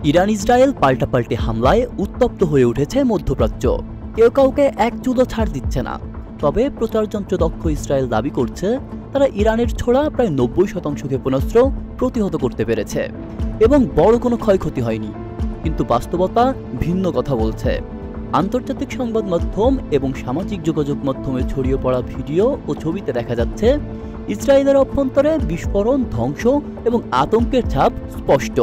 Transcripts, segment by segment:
Iran Israel পাল্টাপাল্টি হামলায় উত্তপ্ত হয়ে উঠেছে মধ্যপ্রাচ্য। কেউ কাউকে এক চুলো ছাড় দিচ্ছে না। তবে প্রচারযন্ত্র দক্ষ ইসরায়েল দাবি করছে তারা ইরানের ছোড়া প্রায় 90% ক্ষেপণাস্ত্র প্রতিহত করতে পেরেছে এবং বড় কোনো ক্ষয়ক্ষতি হয়নি। কিন্তু বাস্তবতা ভিন্ন কথা বলছে। আন্তর্জাতিক সংবাদ মাধ্যম এবং সামাজিক যোগাযোগ মাধ্যমে ছড়িয়ে পড়া ভিডিও ও ছবিতে দেখা যাচ্ছে ইসরায়েলের অভ্যন্তরে বিস্ফোরণ, ধ্বংস এবং আতঙ্কের ছাপ স্পষ্ট।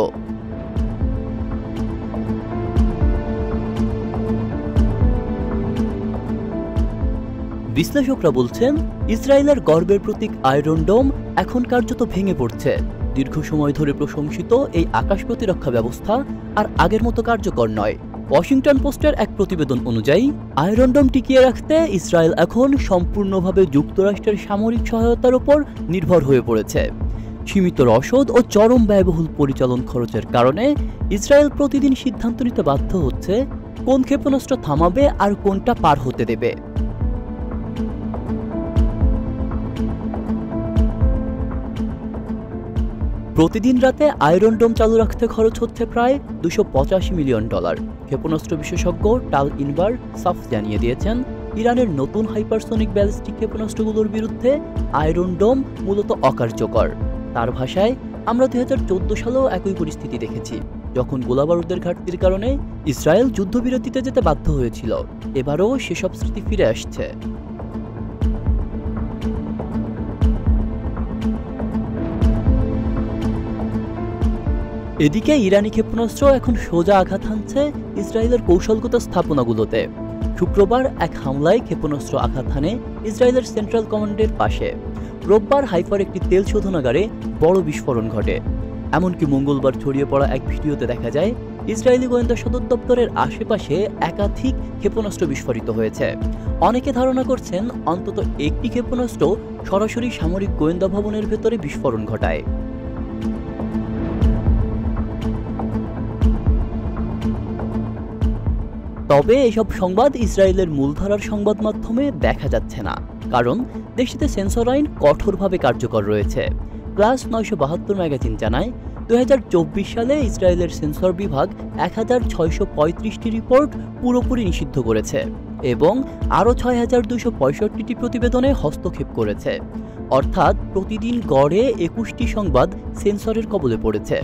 বিশ্লেষকরা বলছেন ইসরায়েলের গর্বের প্রতীক আয়রন ডোম এখন কার্যত ভেঙে পড়ছে। দীর্ঘ সময় ধরে প্রশংসিত এই আকাশ প্রতিরক্ষা ব্যবস্থা আর আগের মতো কার্যকর নয়। ওয়াশিংটন পোস্টের এক প্রতিবেদন অনুযায়ী আয়রন ডোম টিকিয়ে রাখতে ইসরায়েল এখন সম্পূর্ণভাবে যুক্তরাষ্ট্রের সামরিক সহায়তার উপর নির্ভর হয়ে পড়েছে। সীমিত রসদ ও চরম ব্যয়বহুল পরিচালন খরচের কারণে ইসরায়েল প্রতিদিন সিদ্ধান্ত নিতে বাধ্য হচ্ছে কোন ক্ষেপণাস্ত্র থামাবে আর কোনটা পার হতে দেবে। প্রতিদিন রাতে আয়রন ডোম চালু রাখতে খরচ হচ্ছে প্রায় $285 মিলিয়ন। ক্ষেপণাস্ত্র বিশেষজ্ঞ টাল ইনবার সাফ জানিয়ে দিয়েছেন ইরানের নতুন হাইপারসোনিক ব্যালিস্টিক ক্ষেপণাস্ত্রগুলোর বিরুদ্ধে আয়রন ডোম মূলত অকার্যকর। তার ভাষায়, আমরা 2014 সালেও একই পরিস্থিতি দেখেছি, যখন গোলাবারুদের ঘাটতির কারণে ইসরায়েল যুদ্ধবিরতিতে যেতে বাধ্য হয়েছিল। এবারও সেসব স্মৃতি ফিরে আসছে। এদিকে ইরানি ক্ষেপণাস্ত্র এখন সোজা আঘাত হানছে ইসরায়েলের কৌশলগত স্থাপনাগুলোতে। শুক্রবার এক হামলায় ক্ষেপণাস্ত্র আঘাত হানে ইসরায়েলের সেন্ট্রাল কমান্ডের পাশে। রোববার হাইফার একটি তেল শোধনাগারে বড় বিস্ফোরণ ঘটে। এমনকি মঙ্গলবার ছড়িয়ে পড়া এক ভিডিওতে দেখা যায় ইসরায়েলি গোয়েন্দা সদর দপ্তরের আশেপাশে একাধিক ক্ষেপণাস্ত্র বিস্ফোরিত হয়েছে। অনেকে ধারণা করছেন অন্তত একটি ক্ষেপণাস্ত্র সরাসরি সামরিক গোয়েন্দা ভবনের ভেতরে বিস্ফোরণ ঘটায়। তবে এসব সংবাদ ইসরায়েলের মূলধারার সংবাদ মাধ্যমে দেখা যাচ্ছে না, কারণ দেশটিতে সেন্সর আইন কঠোরভাবে কার্যকর রয়েছে। প্লাস 972 ম্যাগাজিন জানায় 2024 সালে ইসরায়েলের সেন্সর বিভাগ 1635টি রিপোর্ট পুরোপুরি নিষিদ্ধ করেছে এবং আরও 6265টি প্রতিবেদনে হস্তক্ষেপ করেছে। অর্থাৎ প্রতিদিন গড়ে 21টি সংবাদ সেন্সরের কবলে পড়েছে।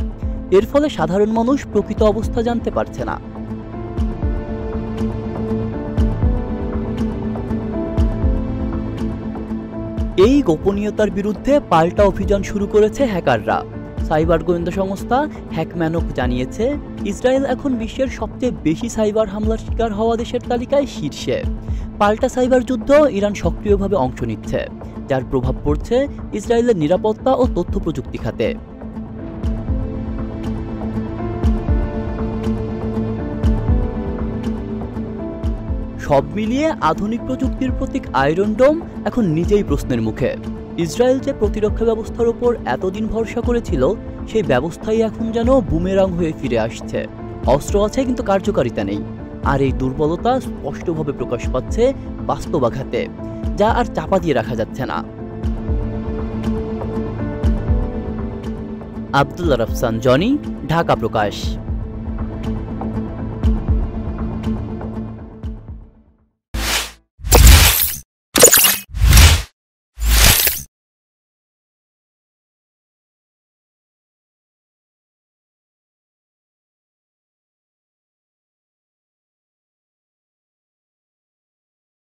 এর ফলে সাধারণ মানুষ প্রকৃত অবস্থা জানতে পারছে না। এই গোপনীয়তার বিরুদ্ধে পাল্টা অভিযান শুরু করেছে হ্যাকাররা। সাইবার গোয়েন্দা সংস্থা হ্যাকম্যানক জানিয়েছে ইসরায়েল এখন বিশ্বের সবচেয়ে বেশি সাইবার হামলার শিকার হওয়া দেশের তালিকায় শীর্ষে। পাল্টা সাইবার যুদ্ধ ইরান সক্রিয়ভাবে অংশ নিচ্ছে, যার প্রভাব পড়ছে ইসরায়েলের নিরাপত্তা ও তথ্য প্রযুক্তি খাতে। সব মিলিয়ে আধুনিক প্রযুক্তির প্রতীক আয়রন ডোম এখন নিজেই প্রশ্নের মুখে। ইসরায়েল যে প্রতিরক্ষা ব্যবস্থার উপর এতদিন ভরসা করেছিল, সেই ব্যবস্থাই এখন যেন বুমেরাং হয়ে ফিরে আসছে। অস্ত্র আছে কিন্তু কার্যকারিতা নেই, আর এই দুর্বলতা স্পষ্টভাবে প্রকাশ পাচ্ছে বাস্তবাঘাতে, যা আর চাপা দিয়ে রাখা যাচ্ছে না। আব্দুল্লাহ রাফসান জনি, ঢাকা প্রকাশ।